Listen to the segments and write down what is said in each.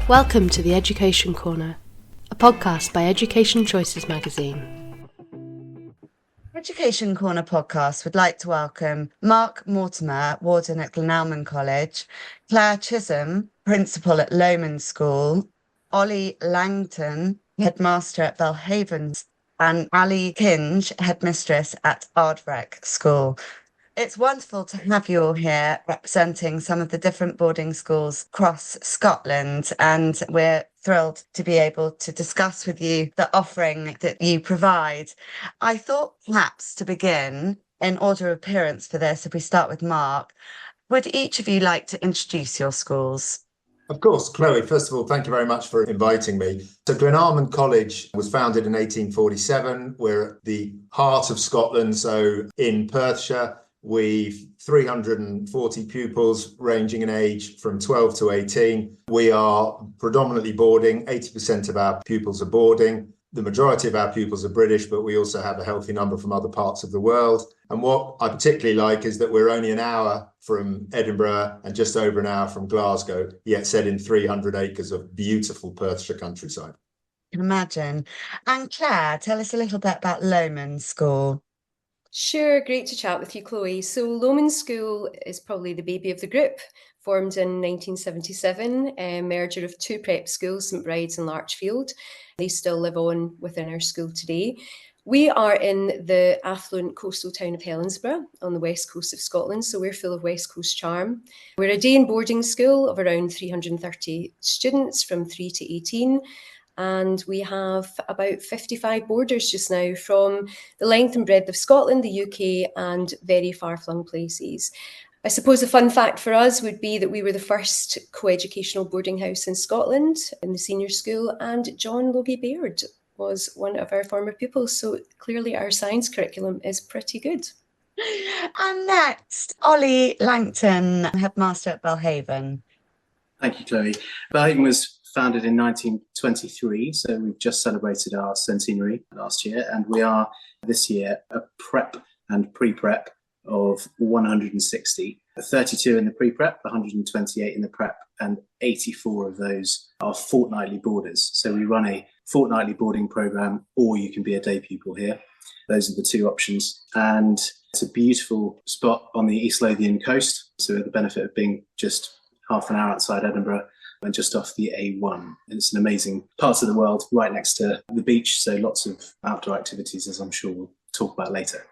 Welcome to the Education Corner, a podcast by Education Choices magazine. Education Corner podcast would like to welcome Mark Mortimer, Warden at Glenalmond College, Claire Chisholm, Principal at Lomond School, Olly Langton, Headmaster at Belhaven, and Olly Kinge, Headmistress at Ardvreck School. It's wonderful to have you all here representing some of the different boarding schools across Scotland, and we're thrilled to be able to discuss with you the offering that you provide. I thought perhaps to begin, in order of appearance for this, if we start with Mark, would each of you like to introduce your schools? Of course, Chloe. First of all, thank you very much for inviting me. So Glenalmond College was founded in 1847. We're at the heart of Scotland, so in Perthshire. We've 340 pupils ranging in age from 12 to 18. We are predominantly boarding. 80% of our pupils are boarding. The majority of our pupils are British, but we also have a healthy number from other parts of the world. And what I particularly like is that we're only an hour from Edinburgh and just over an hour from Glasgow, yet set in 300 acres of beautiful Perthshire countryside. I can imagine. And Claire, tell us a little bit about Lomond School. Sure, great to chat with you, Chloe. So Lomond School is probably the baby of the group, formed in 1977, a merger of two prep schools, St Bride's and Larchfield. They still live on within our school today. We are in the affluent coastal town of Helensburgh on the west coast of Scotland, so we're full of west coast charm. We're a day and boarding school of around 330 students from 3 to 18. And we have about 55 boarders just now from the length and breadth of Scotland, the UK, and very far-flung places. I suppose a fun fact for us would be that we were the first co-educational boarding house in Scotland in the senior school, and John Logie Baird was one of our former pupils. So clearly our science curriculum is pretty good. And next, Olly Langton, Headmaster at Belhaven. Thank you, Chloe. Belhaven was founded in 1923, so we've just celebrated our centenary last year, and we are this year a prep and pre-prep of 160, 32 in the pre-prep, 128 in the prep, and 84 of those are fortnightly boarders. So we run a fortnightly boarding programme, or you can be a day pupil here. Those are the two options, and it's a beautiful spot on the East Lothian coast, so the benefit of being just half an hour outside Edinburgh and just off the A1. And it's an amazing part of the world right next to the beach, so lots of outdoor activities, as I'm sure we'll talk about later.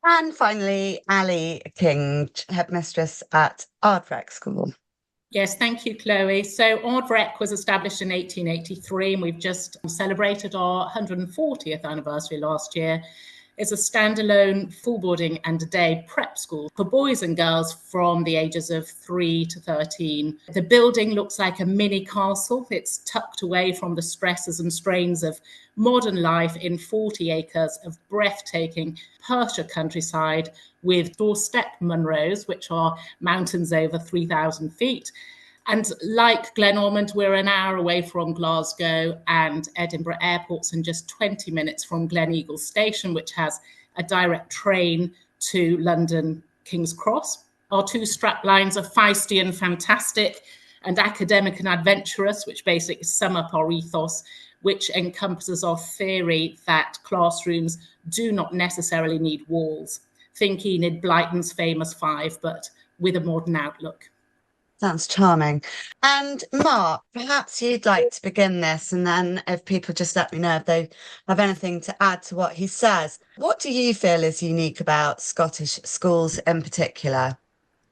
And finally, Olly Kinge, Headmistress at Ardvreck School. Yes, thank you, Chloe. So Ardvreck was established in 1883, and we've just celebrated our 140th anniversary last year. It's a standalone full boarding and a day prep school for boys and girls from the ages of 3 to 13. The building looks like a mini castle. It's tucked away from the stresses and strains of modern life in 40 acres of breathtaking Perthshire countryside with doorstep Munros, which are mountains over 3,000 feet. And like Glenalmond, we're an hour away from Glasgow and Edinburgh airports and just 20 minutes from Gleneagle Station, which has a direct train to London King's Cross. Our two strap lines are feisty and fantastic, and academic and adventurous, which basically sum up our ethos, which encompasses our theory that classrooms do not necessarily need walls. Think Enid Blyton's famous 5, but with a modern outlook. Sounds charming. And Mark, perhaps you'd like to begin this, and then if people just let me know if they have anything to add to what he says. What do you feel is unique about Scottish schools in particular?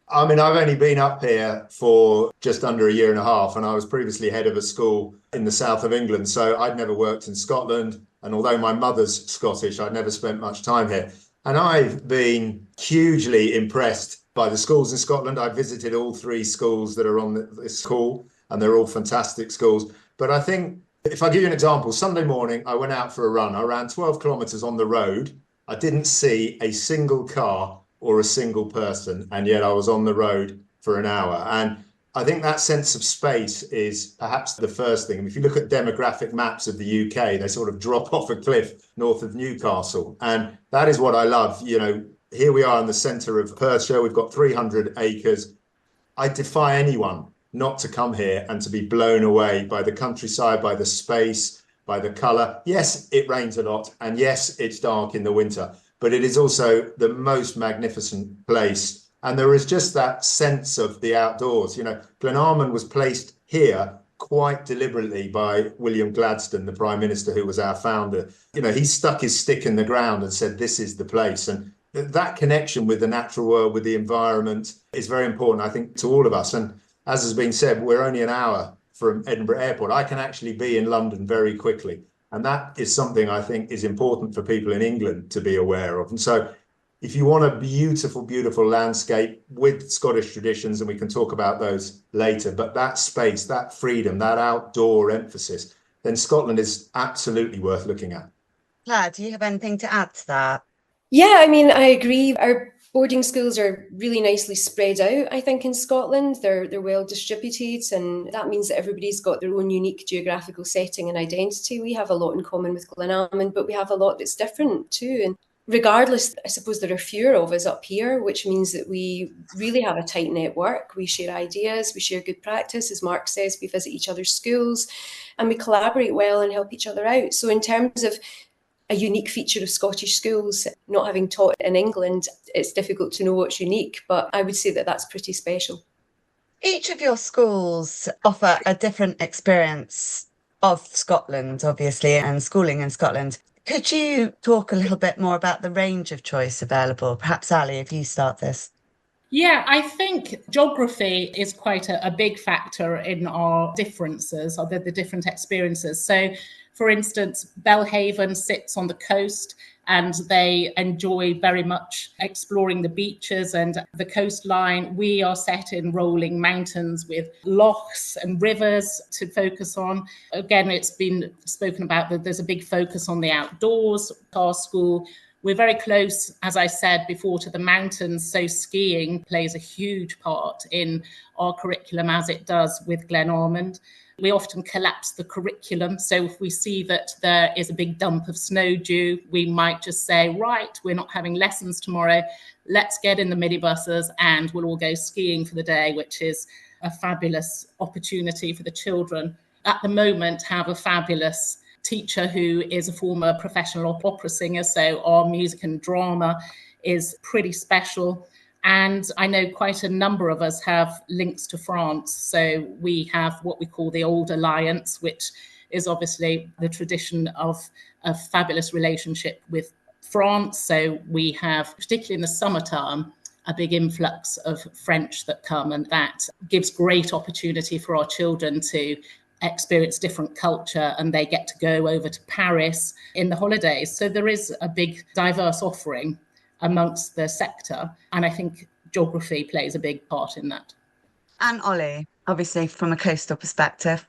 I mean, I've only been up here for just under a year and a half, and I was previously head of a school in the south of England, so I'd never worked in Scotland. And although my mother's Scottish, I'd never spent much time here. And I've been hugely impressed by the schools in Scotland. I visited all 3 schools that are on this call, and they're all fantastic schools. But I think, if I give you an example, Sunday morning, I went out for a run. I ran 12 kilometres on the road. I didn't see a single car or a single person, and yet I was on the road for an hour. And I think that sense of space is perhaps the first thing. If you look at demographic maps of the UK, they sort of drop off a cliff north of Newcastle. And that is what I love. You know, here we are in the centre of Perthshire. We've got 300 acres. I defy anyone not to come here and to be blown away by the countryside, by the space, by the colour. Yes, it rains a lot, and yes, it's dark in the winter, but it is also the most magnificent place. And there is just that sense of the outdoors. You know, Glenalmond was placed here quite deliberately by William Gladstone, the Prime Minister, who was our founder. You know, he stuck his stick in the ground and said, this is the place. And that connection with the natural world, with the environment, is very important, I think, to all of us. And as has been said, we're only an hour from Edinburgh Airport. I can actually be in London very quickly. And that is something I think is important for people in England to be aware of. And so if you want a beautiful, beautiful landscape with Scottish traditions, and we can talk about those later, but that space, that freedom, that outdoor emphasis, then Scotland is absolutely worth looking at. Claire, do you have anything to add to that? Yeah, I mean, I agree. Our boarding schools are really nicely spread out, I think, in Scotland. They're well distributed, and that means that everybody's got their own unique geographical setting and identity. We have a lot in common with Glenalmond, but we have a lot that's different too. And regardless, I suppose there are fewer of us up here, which means that we really have a tight network. We share ideas, we share good practice. As Mark says, we visit each other's schools and we collaborate well and help each other out. So in terms of a unique feature of Scottish schools, not having taught in England, it's difficult to know what's unique, but I would say that that's pretty special. Each of your schools offer a different experience of Scotland, obviously, and schooling in Scotland. Could you talk a little bit more about the range of choice available? Perhaps, Olly, if you start this. Yeah, I think geography is quite a big factor in our differences, or the different experiences. So, for instance, Belhaven sits on the coast and they enjoy very much exploring the beaches and the coastline. We are set in rolling mountains with lochs and rivers to focus on. Again, it's been spoken about that there's a big focus on the outdoors at our school. We're very close, as I said before, to the mountains, so skiing plays a huge part in our curriculum, as it does with Glenalmond. We often collapse the curriculum, so if we see that there is a big dump of snow due, we might just say, right, we're not having lessons tomorrow, let's get in the minibuses and we'll all go skiing for the day, which is a fabulous opportunity for the children. At the moment, have a fabulous teacher who is a former professional opera singer, so our music and drama is pretty special. And I know quite a number of us have links to France. So we have what we call the Old Alliance, which is obviously the tradition of a fabulous relationship with France. So we have, particularly in the summertime, a big influx of French that come, and that gives great opportunity for our children to experience different culture, and they get to go over to Paris in the holidays. So there is a big diverse offering amongst the sector, and I think geography plays a big part in that. And Olly, obviously from a coastal perspective.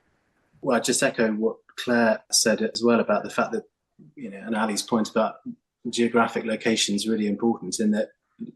Well, just echoing what Claire said as well about the fact that, you know, and Ali's point about geographic location is really important, in that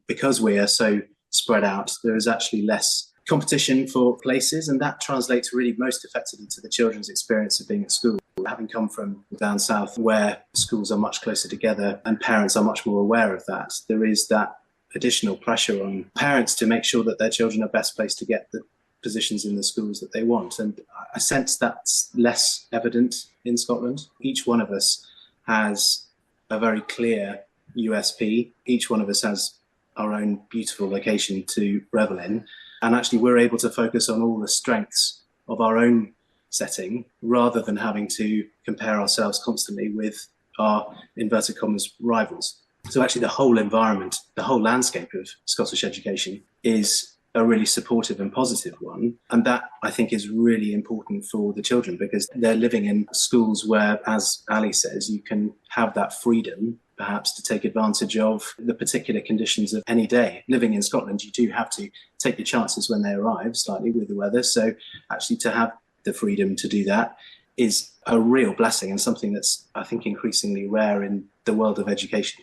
because we are so spread out, there is actually less competition for places, and that translates really most effectively to the children's experience of being at school. Having come from down south where schools are much closer together and parents are much more aware of that, there is that additional pressure on parents to make sure that their children are best placed to get the positions in the schools that they want. And I sense that's less evident in Scotland. Each one of us has a very clear USP. Each one of us has our own beautiful location to revel in. And actually, we're able to focus on all the strengths of our own setting rather than having to compare ourselves constantly with our, inverted commas, rivals. So actually, the whole environment, the whole landscape of Scottish education is a really supportive and positive one. And that, I think, is really important for the children, because they're living in schools where, as Ali says, you can have that freedom perhaps to take advantage of the particular conditions of any day. Living in Scotland, you do have to take your chances when they arrive slightly with the weather. So actually to have the freedom to do that is a real blessing, and something that's, I think, increasingly rare in the world of education.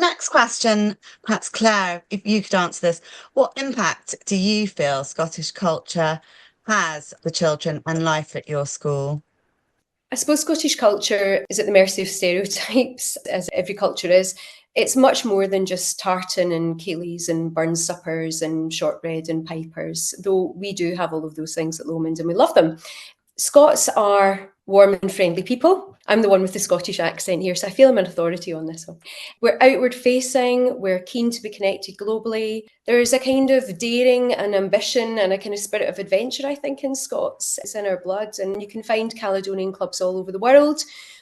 Next question, perhaps Claire, if you could answer this. What impact do you feel Scottish culture has for children and life at your school? I suppose Scottish culture is at the mercy of stereotypes, as every culture is. it's much more than just tartan and ceilidhs and burn suppers and shortbread and pipers, though we do have all of those things at Lomond and we love them. Scots are warm and friendly people. I'm the one with the Scottish accent here, so I feel I'm an authority on this one. We're outward facing, we're keen to be connected globally. There is a kind of daring and ambition and a kind of spirit of adventure, I think, in Scots. It's in our blood, and you can find Caledonian clubs all over the world,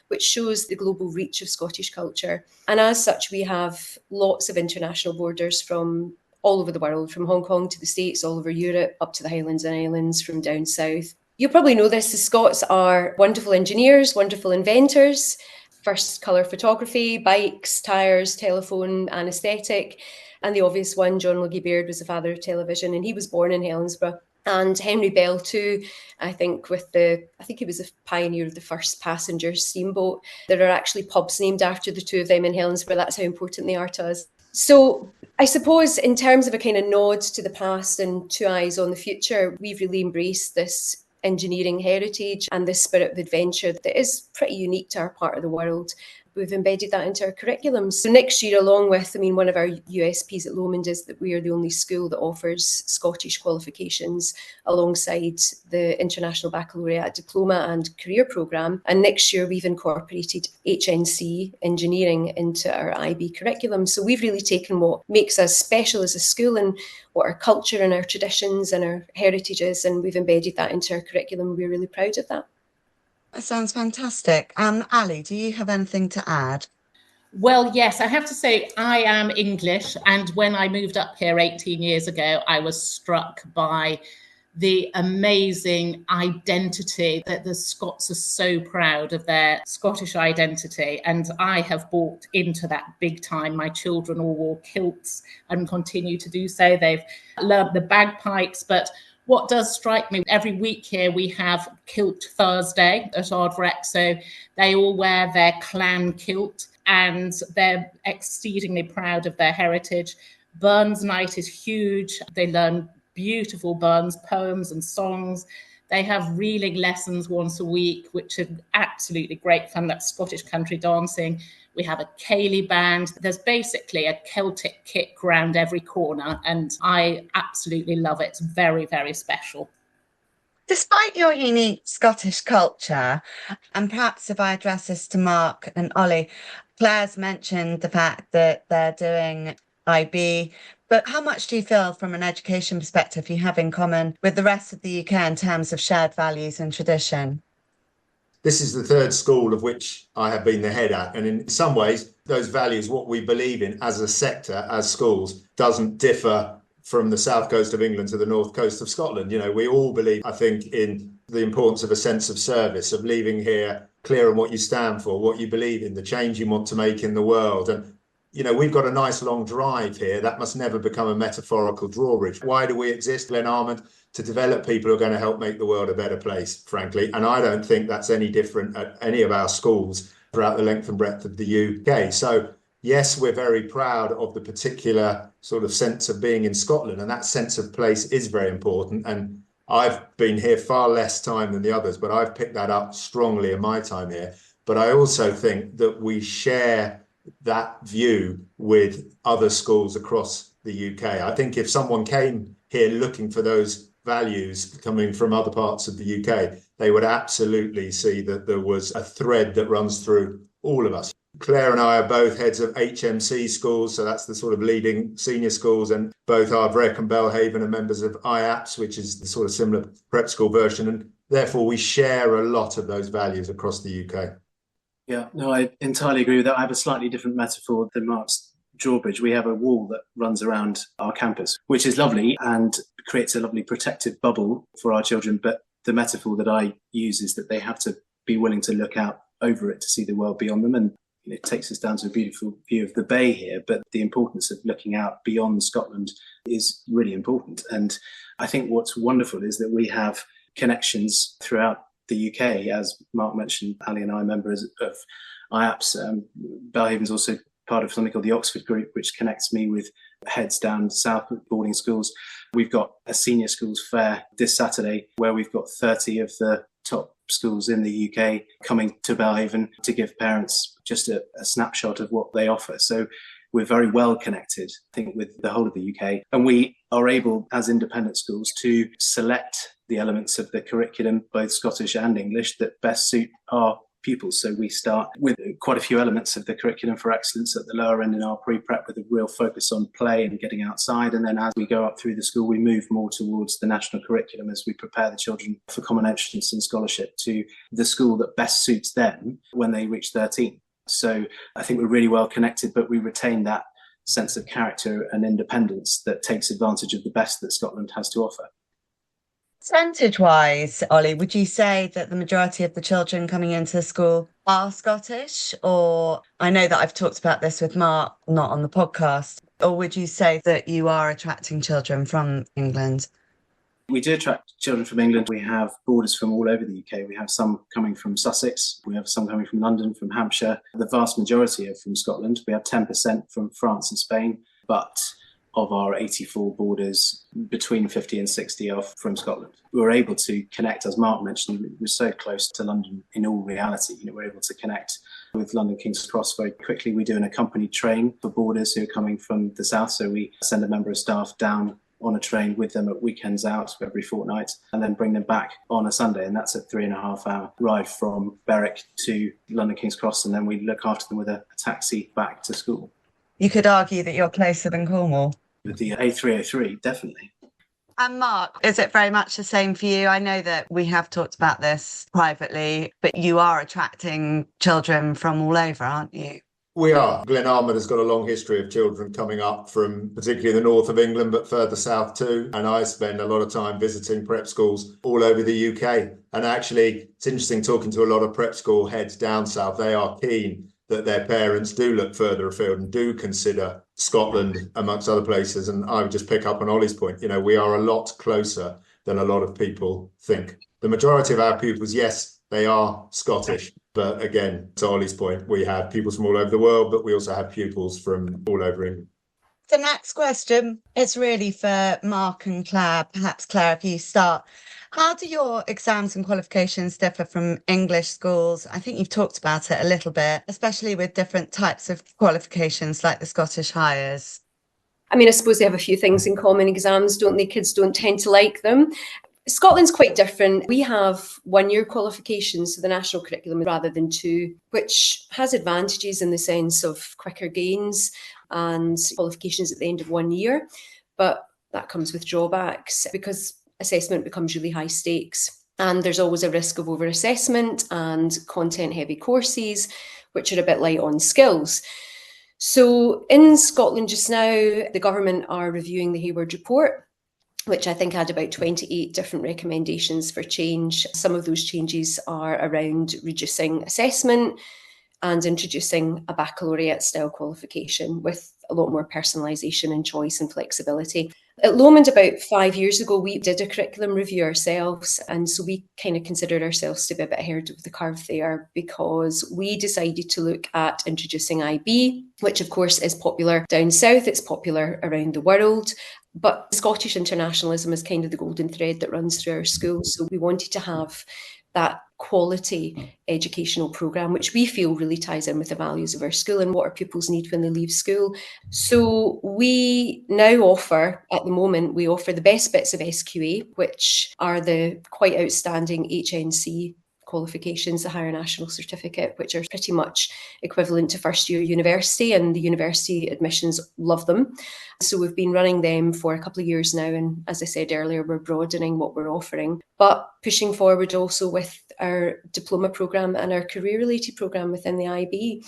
which shows the global reach of Scottish culture. And as such, we have lots of international borders from all over the world, from Hong Kong to the States, all over Europe, up to the Highlands and Islands, from down south. You'll probably know this, the Scots are wonderful engineers, wonderful inventors, first colour photography, bikes, tyres, telephone, anaesthetic. And the obvious one, John Logie Baird, was the father of television, and he was born in Helensburgh. And Henry Bell too, I think he was a pioneer of the first passenger steamboat. There are actually pubs named after the two of them in Helensburgh. That's how important they are to us. So I suppose in terms of a kind of nod to the past and two eyes on the future, we've really embraced this engineering heritage and this spirit of adventure that is pretty unique to our part of the world. We've embedded that into our curriculum. So next year, along with, one of our USPs at Lomond is that we are the only school that offers Scottish qualifications alongside the International Baccalaureate Diploma and Career Programme. And next year, we've incorporated HNC engineering into our IB curriculum. So we've really taken what makes us special as a school and what our culture and our traditions and our heritage is, and we've embedded that into our curriculum. We're really proud of that. That sounds fantastic. Olly, do you have anything to add? Well, yes, I have to say I am English. And when I moved up here 18 years ago, I was struck by the amazing identity that the Scots are so proud of their Scottish identity. And I have bought into that big time. My children all wore kilts and continue to do so. They've learnt the bagpipes, but what does strike me, every week here we have Kilt Thursday at Ardvreck, so they all wear their clan kilt and they're exceedingly proud of their heritage. Burns night is huge. They learn beautiful Burns poems and songs. They have reeling lessons once a week, which are absolutely great fun. That's Scottish country dancing. We have a ceilidh band. There's basically a Celtic kick round every corner, and I absolutely love it. It's very, very special. Despite your unique Scottish culture, and perhaps if I address this to Mark and Olly, Claire's mentioned the fact that they're doing IB, but how much do you feel from an education perspective you have in common with the rest of the UK in terms of shared values and tradition? This is the third school of which I have been the head at. And in some ways, those values, what we believe in as a sector, as schools, doesn't differ from the south coast of England to the north coast of Scotland. We all believe, I think, in the importance of a sense of service, of leaving here clear on what you stand for, what you believe in, the change you want to make in the world. And, we've got a nice long drive here. That must never become a metaphorical drawbridge. Why do we exist, Glenalmond? To develop people who are going to help make the world a better place, frankly. And I don't think that's any different at any of our schools throughout the length and breadth of the UK. So, yes, we're very proud of the particular sort of sense of being in Scotland, and that sense of place is very important. And I've been here far less time than the others, but I've picked that up strongly in my time here. But I also think that we share that view with other schools across the UK. I think if someone came here looking for those values coming from other parts of the UK, they would absolutely see that there was a thread that runs through all of us. Claire and I are both heads of HMC schools, so that's the sort of leading senior schools, and both Ardvreck and Belhaven are members of IAPS, which is the sort of similar prep school version, and therefore we share a lot of those values across the UK. Yeah, no, I entirely agree with that. I have a slightly different metaphor than Mark's drawbridge. We have a wall that runs around our campus, which is lovely and creates a lovely protective bubble for our children. But the metaphor that I use is that they have to be willing to look out over it to see the world beyond them. And it takes us down to a beautiful view of the bay here. But the importance of looking out beyond Scotland is really important. And I think what's wonderful is that we have connections throughout the UK. As Mark mentioned, Olly and I are members of IAPS. Belhaven's also part of something called the Oxford Group, which connects me with heads down south at boarding schools. We've got a senior schools fair this Saturday where we've got 30 of the top schools in the UK coming to Belhaven to give parents just a snapshot of what they offer. So we're very well connected, I think, with the whole of the UK. And we are able, as independent schools, to select the elements of the curriculum, both Scottish and English, that best suit our pupils. So we start with quite a few elements of the curriculum for excellence at the lower end in our pre-prep, with a real focus on play and getting outside. And then as we go up through the school, we move more towards the national curriculum as we prepare the children for common entrance and scholarship to the school that best suits them when they reach 13. So I think we're really well connected, but we retain that sense of character and independence that takes advantage of the best that Scotland has to offer. Percentage-wise, Olly, would you say that the majority of the children coming into the school are Scottish? Or I know that I've talked about this with Mark, not on the podcast. Or would you say that you are attracting children from England? We do attract children from England. We have boarders from all over the UK. We have some coming from Sussex. We have some coming from London, from Hampshire. The vast majority are from Scotland. We have 10% from France and Spain. But of our 84 boarders, between 50 and 60 are from Scotland. We were able to connect, as Mark mentioned, we're so close to London in all reality. We're able to connect with London King's Cross very quickly. We do an accompanied train for boarders who are coming from the south. So we send a member of staff down on a train with them at weekends out every fortnight and then bring them back on a Sunday. And that's a 3.5-hour ride from Berwick to London King's Cross. And then we look after them with a taxi back to school. You could argue that you're closer than Cornwall. With the A303, definitely. And Mark, is it very much the same for you? I know that we have talked about this privately, but you are attracting children from all over, aren't you? We are. Glenalmond has got a long history of children coming up from particularly the north of England, but further south too. And I spend a lot of time visiting prep schools all over the UK. And actually, it's interesting talking to a lot of prep school heads down south. They are keen that their parents do look further afield and do consider Scotland amongst other places. And I would just pick up on Olly's point. We are a lot closer than a lot of people think. The majority of our pupils, yes, they are Scottish. But again, to Olly's point, we have pupils from all over the world, but we also have pupils from all over England. The next question is really for Mark and Claire. Perhaps, Claire, if you start. How do your exams and qualifications differ from English schools? I think you've talked about it a little bit, especially with different types of qualifications like the Scottish Highers. I suppose they have a few things in common. Exams, don't they? Kids don't tend to like them. Scotland's quite different. We have 1-year qualifications, so the national curriculum, rather than 2, which has advantages in the sense of quicker gains and qualifications at the end of 1 year. But that comes with drawbacks because assessment becomes really high stakes. And there's always a risk of over-assessment and content-heavy courses, which are a bit light on skills. So in Scotland just now, the government are reviewing the Hayward Report, which I think had about 28 different recommendations for change. Some of those changes are around reducing assessment and introducing a baccalaureate-style qualification with a lot more personalisation and choice and flexibility. At Lomond, about 5 years ago, we did a curriculum review ourselves, and so we kind of considered ourselves to be a bit ahead of the curve there because we decided to look at introducing IB, which of course is popular down south, it's popular around the world, but Scottish internationalism is kind of the golden thread that runs through our schools. So we wanted to have that quality educational programme, which we feel really ties in with the values of our school and what our pupils need when they leave school. So we now offer, at the moment, we offer the best bits of SQA, which are the quite outstanding HNC qualifications, the Higher National Certificate, which are pretty much equivalent to first year university, and the university admissions love them. So we've been running them for a couple of years now, and as I said earlier, we're broadening what we're offering, but pushing forward also with our diploma programme and our career-related programme within the IB.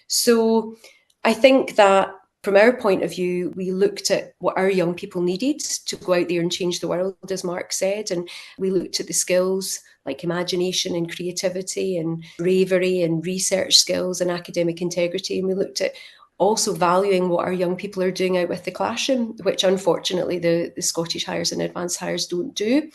So I think that from our point of view, we looked at what our young people needed to go out there and change the world, as Mark said, and we looked at the skills like imagination and creativity and bravery and research skills and academic integrity. And we looked at also valuing what our young people are doing out with the classroom, which unfortunately the Scottish Highers and Advanced Highers don't do.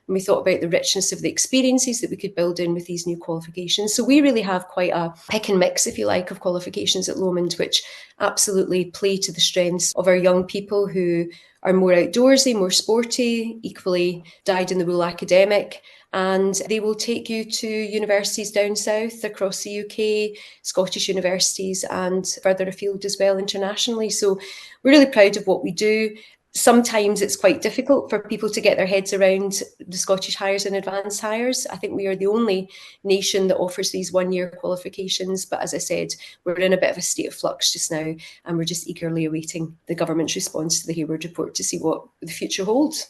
And we thought about the richness of the experiences that we could build in with these new qualifications. So we really have quite a pick and mix, if you like, of qualifications at Lomond, which absolutely play to the strengths of our young people who are more outdoorsy, more sporty, equally dyed-in-the-wool academic, and they will take you to universities down south across the UK, Scottish universities, and further afield as well internationally. So we're really proud of what we do. Sometimes it's quite difficult for people to get their heads around the Scottish Highers and Advanced Highers. I think we are the only nation that offers these one-year qualifications. But as I said, we're in a bit of a state of flux just now, and we're just eagerly awaiting the government's response to the Hayward report to see what the future holds.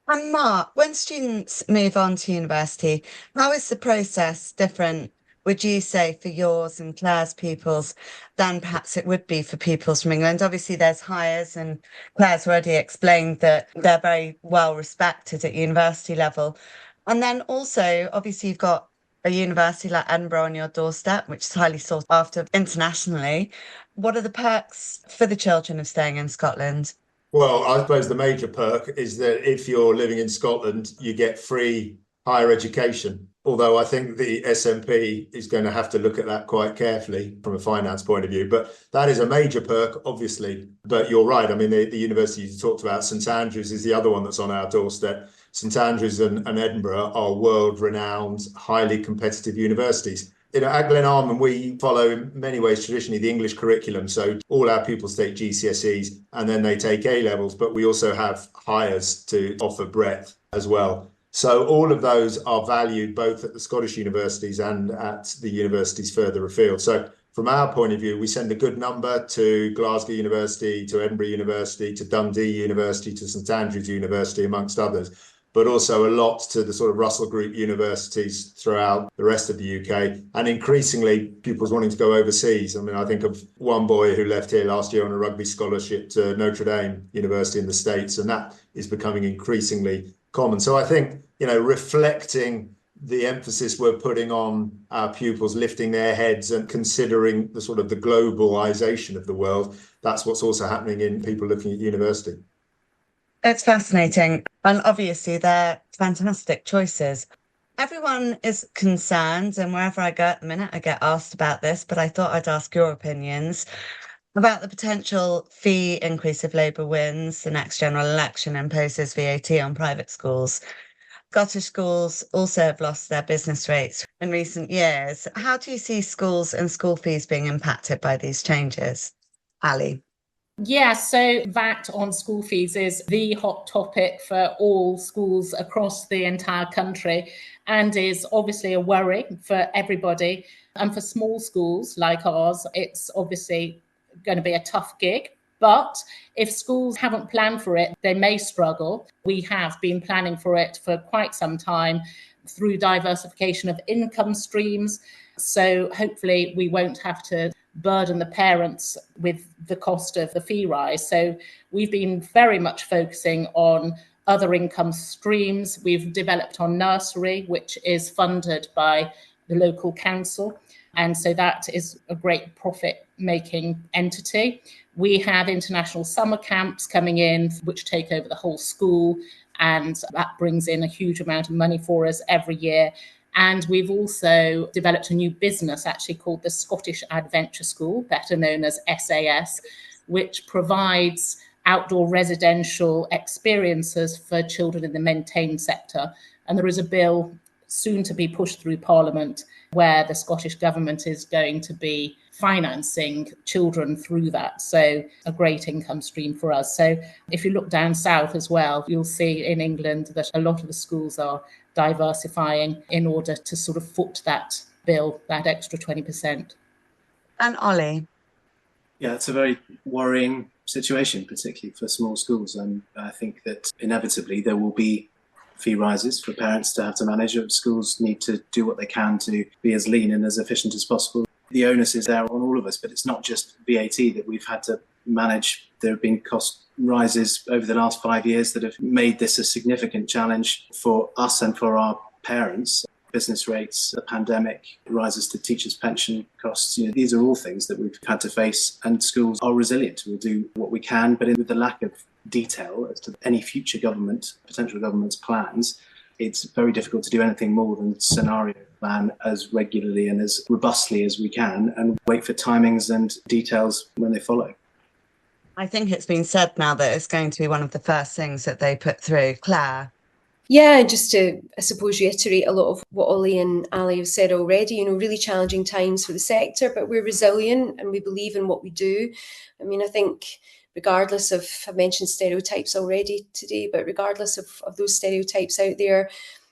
And Mark, when students move on to university, how is the process different, would you say, for yours and Claire's pupils than perhaps it would be for pupils from England? Obviously, there's hires, and Claire's already explained that they're very well respected at university level. And then also, obviously, you've got a university like Edinburgh on your doorstep, which is highly sought after internationally. What are the perks for the children of staying in Scotland? Well, I suppose the major perk is that if you're living in Scotland, you get free higher education. Although I think the SNP is going to have to look at that quite carefully from a finance point of view. But that is a major perk, obviously. But you're right. I mean, the university you talked about, St Andrews, is the other one that's on our doorstep. St Andrews and Edinburgh are world-renowned, highly competitive universities. At Glenalmond, we follow in many ways traditionally the English curriculum. So all our pupils take GCSEs and then they take A-levels, but we also have hires to offer breadth as well. So all of those are valued both at the Scottish universities and at the universities further afield. So from our point of view, we send a good number to Glasgow University, to Edinburgh University, to Dundee University, to St Andrews University, amongst others, but also a lot to the sort of Russell Group universities throughout the rest of the UK, and increasingly pupils wanting to go overseas. I mean, I think of one boy who left here last year on a rugby scholarship to Notre Dame University in the States, and that is becoming increasingly common. So I think, reflecting the emphasis we're putting on our pupils, lifting their heads and considering the sort of the globalization of the world, that's what's also happening in people looking at university. It's fascinating. And obviously, they're fantastic choices. Everyone is concerned, and wherever I go at the minute, I get asked about this, but I thought I'd ask your opinions about the potential fee increase if Labour wins the next general election and imposes VAT on private schools. Scottish schools also have lost their business rates in recent years. How do you see schools and school fees being impacted by these changes? Olly? Yeah, so VAT on school fees is the hot topic for all schools across the entire country and is obviously a worry for everybody. And for small schools like ours, it's obviously going to be a tough gig. But if schools haven't planned for it, they may struggle. We have been planning for it for quite some time through diversification of income streams. So hopefully we won't have to burden the parents with the cost of the fee rise. So we've been very much focusing on other income streams. We've developed our nursery, which is funded by the local council. And so that is a great profit-making entity. We have international summer camps coming in, which take over the whole school, and that brings in a huge amount of money for us every year. And we've also developed a new business actually called the Scottish Adventure School, better known as SAS, which provides outdoor residential experiences for children in the maintained sector. And there is a bill soon to be pushed through Parliament where the Scottish Government is going to be financing children through that. So a great income stream for us. So if you look down south as well, you'll see in England that a lot of the schools are diversifying in order to sort of foot that bill, that extra 20%. And Olly? Yeah, it's a very worrying situation, particularly for small schools. And I think that inevitably there will be fee rises for parents to have to manage. Schools need to do what they can to be as lean and as efficient as possible. The onus is there on all of us, but it's not just VAT that we've had to manage. There have been cost rises over the last 5 years that have made this a significant challenge for us and for our parents. Business rates, the pandemic, rises to teachers' pension costs. These are all things that we've had to face, and schools are resilient. We'll do what we can, but with the lack of detail as to any future government, potential government's plans, it's very difficult to do anything more than scenario plan as regularly and as robustly as we can and wait for timings and details when they follow. I think it's been said now that it's going to be one of the first things that they put through. Claire? Yeah, just to, I suppose, reiterate a lot of what Olly and Ali have said already, really challenging times for the sector, but we're resilient and we believe in what we do. I mean, I think regardless of, I've mentioned stereotypes already today, but regardless of those stereotypes out there,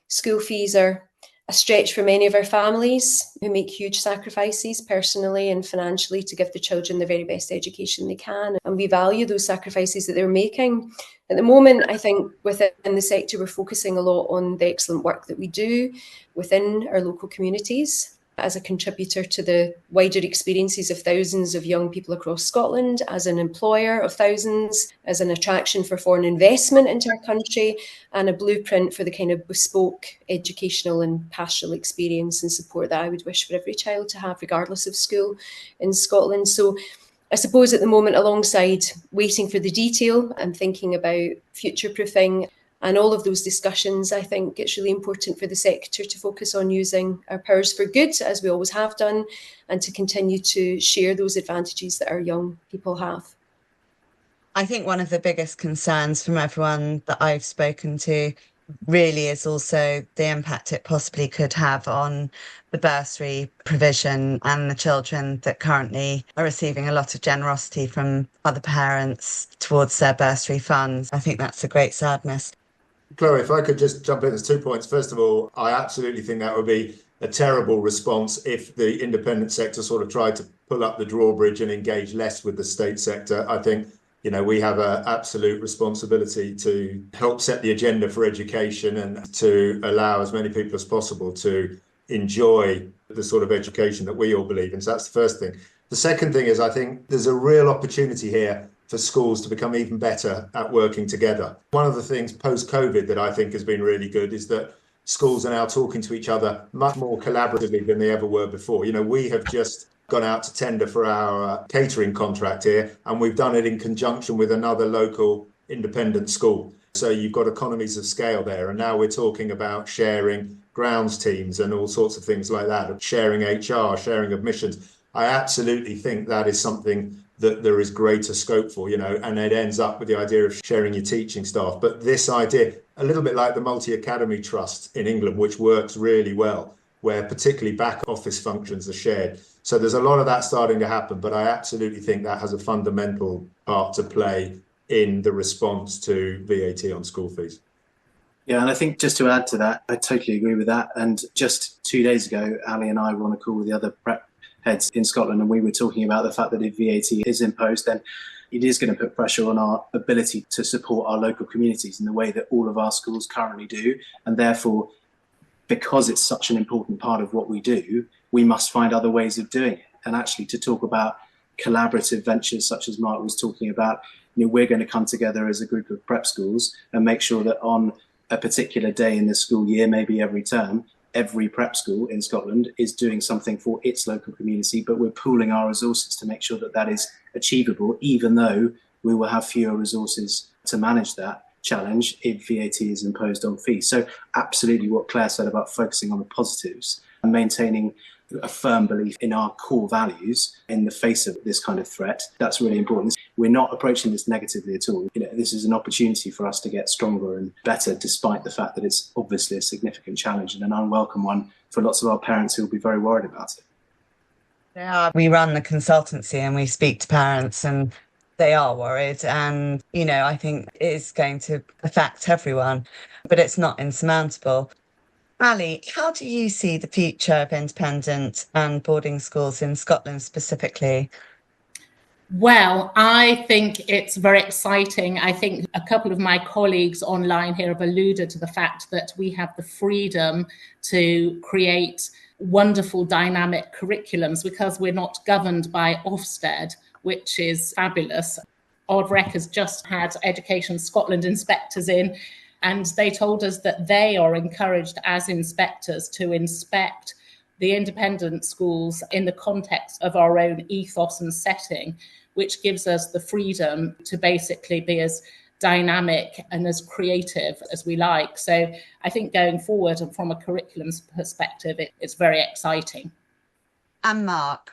school fees are a stretch for many of our families who make huge sacrifices personally and financially to give the children the very best education they can. And we value those sacrifices that they're making. At the moment, I think within the sector, we're focusing a lot on the excellent work that we do within our local communities as a contributor to the wider experiences of thousands of young people across Scotland, as an employer of thousands, as an attraction for foreign investment into our country, and a blueprint for the kind of bespoke educational and pastoral experience and support that I would wish for every child to have, regardless of school in Scotland. So I suppose at the moment, alongside waiting for the detail and thinking about future-proofing and all of those discussions, I think it's really important for the sector to focus on using our powers for good, as we always have done, and to continue to share those advantages that our young people have. I think one of the biggest concerns from everyone that I've spoken to really is also the impact it possibly could have on the bursary provision and the children that currently are receiving a lot of generosity from other parents towards their bursary funds. I think that's a great sadness. Chloe, if I could just jump in, there's 2 points. First of all, I absolutely think that would be a terrible response if the independent sector sort of tried to pull up the drawbridge and engage less with the state sector. I think, we have an absolute responsibility to help set the agenda for education and to allow as many people as possible to enjoy the sort of education that we all believe in. So that's the first thing. The second thing is I think there's a real opportunity here for schools to become even better at working together. One of the things post-COVID that I think has been really good is that schools are now talking to each other much more collaboratively than they ever were before. We have just gone out to tender for our catering contract here, and we've done it in conjunction with another local independent school. So you've got economies of scale there. And now we're talking about sharing grounds teams and all sorts of things like that, sharing HR, sharing admissions. I absolutely think that is something that there is greater scope for, and it ends up with the idea of sharing your teaching staff. But this idea, a little bit like the Multi-Academy Trust in England, which works really well, where particularly back office functions are shared. So there's a lot of that starting to happen, but I absolutely think that has a fundamental part to play in the response to VAT on school fees. Yeah, and I think just to add to that, I totally agree with that. And just 2 days ago, Ali and I were on a call with the other prep heads in Scotland, and we were talking about the fact that if VAT is imposed, then it is going to put pressure on our ability to support our local communities in the way that all of our schools currently do. And therefore, because it's such an important part of what we do, we must find other ways of doing it. And actually, to talk about collaborative ventures such as Mark was talking about, we're going to come together as a group of prep schools and make sure that on a particular day in the school year, maybe every term, every prep school in Scotland is doing something for its local community, but we're pooling our resources to make sure that that is achievable, even though we will have fewer resources to manage that challenge if VAT is imposed on fees. So absolutely what Claire said about focusing on the positives and maintaining a firm belief in our core values in the face of this kind of threat, that's really important. We're not approaching this negatively at all. This is an opportunity for us to get stronger and better, despite the fact that it's obviously a significant challenge and an unwelcome one for lots of our parents who will be very worried about it. Yeah, we run the consultancy and we speak to parents and they are worried. And, I think it is going to affect everyone, but it's not insurmountable. Ali, how do you see the future of independent and boarding schools in Scotland specifically? Well, I think it's very exciting. I think a couple of my colleagues online here have alluded to the fact that we have the freedom to create wonderful dynamic curriculums because we're not governed by Ofsted, which is fabulous. Ardvreck has just had Education Scotland inspectors in, and they told us that they are encouraged as inspectors to inspect the independent schools in the context of our own ethos and setting, which gives us the freedom to basically be as dynamic and as creative as we like. So I think going forward and from a curriculum perspective, it's very exciting. And Mark?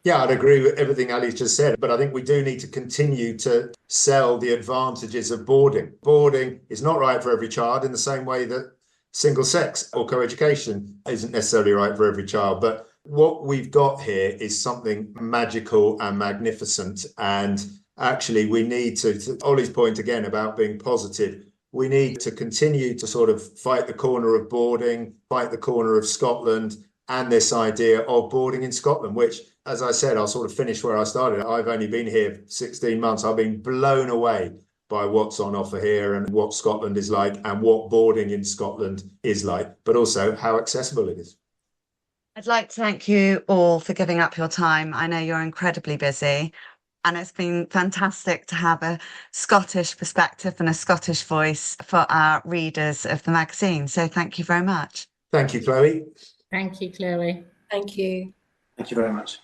Yeah, I'd agree with everything Ali's just said, but I think we do need to continue to sell the advantages of boarding. Boarding is not right for every child in the same way that single sex or co-education isn't necessarily right for every child. But what we've got here is something magical and magnificent. And actually, we need to Olly's point again about being positive, we need to continue to sort of fight the corner of boarding, fight the corner of Scotland, and this idea of boarding in Scotland, which, as I said, I'll sort of finish where I started. I've only been here 16 months. I've been blown away by what's on offer here and what Scotland is like and what boarding in Scotland is like, but also how accessible it is. I'd like to thank you all for giving up your time. I know you're incredibly busy, and it's been fantastic to have a Scottish perspective and a Scottish voice for our readers of the magazine. So thank you very much. Thank you, Chloe. Thank you, Chloe. Thank you. Thank you very much.